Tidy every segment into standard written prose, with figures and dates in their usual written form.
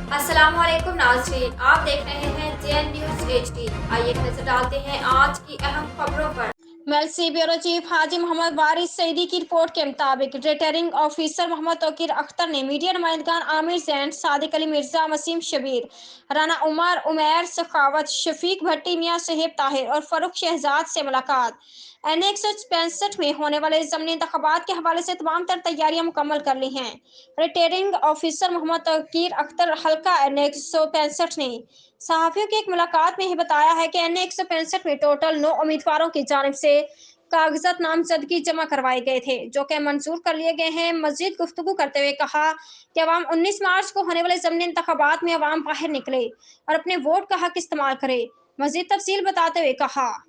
अस्सलामुअलैकुम नाज़रीन, आप देख रहे हैं जेएन न्यूज़ एचडी। आइए नजर डालते हैं आज की अहम खबरों पर। मेलसी ब्यूरो चीफ हाजी मोहम्मद वारिस सईदी की रिपोर्ट के मुताबिक रिटर्निंग ऑफिसर मोहम्मद तौकीर अख्तर ने मीडिया नुमाइंदगान आमिर जैन, सादिक अली मिर्जा, वसीम शबीर, राना उमर, उमैर सखावत, शफीक भट्टी, मियां सुहेब ताहिर और फरूख शहजाद से मुलाकात। एन 165 में होने वाले ज़मीनी इंतखाबात के हवाले से तमाम तर तैयारियां मुकम्मल कर ली हैं। रिटर्निंग ऑफिसर मोहम्मद तौकीर अख्तर हल्का एन 165 ने सहाफ़ियों की एक मुलाकात में ही बताया है कि एन 165 में टोटल 9 उम्मीदवारों की जानिब से कागजात नामजदगी जमा करवाए गए थे, जो कि मंजूर कर लिए गए हैं। मजीद गुफ्तगू करते हुए कहा कि अवाम 19 मार्च को होने वाले ज़मीनी इंतखाबात में अवाम बाहर निकले और अपने वोट का हक इस्तेमाल करे। मजीद तफसील बताते हुए कहा,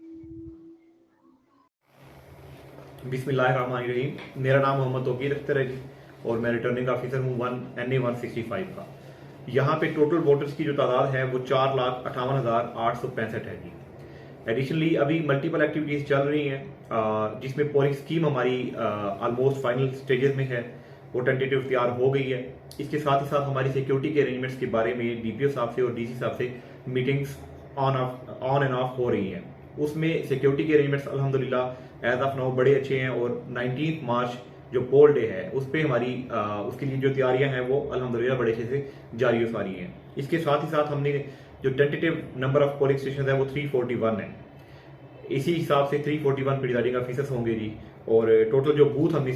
बिस्मिल्लाहिर्रहमानिर्रहीम। मेरा नाम मोहम्मद तौकीर अख्तर है जी और मैं रिटर्निंग ऑफिसर हूँ NA 165 का। यहाँ पे टोटल वोटर्स की जो तादाद है वो 4,58,865 है जी। एडिशनली अभी मल्टीपल एक्टिविटीज़ चल रही हैं जिसमें पोलिंग स्कीम हमारी ऑलमोस्ट फाइनल स्टेजेस में है, वो टेंटेटिव तैयार हो गई है। इसके साथ ही साथ हमारी सिक्योरिटी के अरेंजमेंट्स के बारे में DPO साहब से और DC साहब से मीटिंग्स ऑन एंड ऑफ हो रही हैं। उसमें सिक्योरिटी के अरेंजमेंट्स अल्हम्दुलिल्लाह एज ऑफ नाउ बड़े अच्छे हैं और 19 मार्च जो पोल डे है उस पर हमारी उसके लिए जो तैयारियां हैं वो अल्हम्दुलिल्लाह बड़े अच्छे से जारी हो सारी हैं। इसके साथ ही साथ हमने जो tentative number of polling station है वो 341 है। इसी हिसाब से 341 प्रिजाइडिंग ऑफिसर्स होंगे जी और टोटल जो बूथ हमने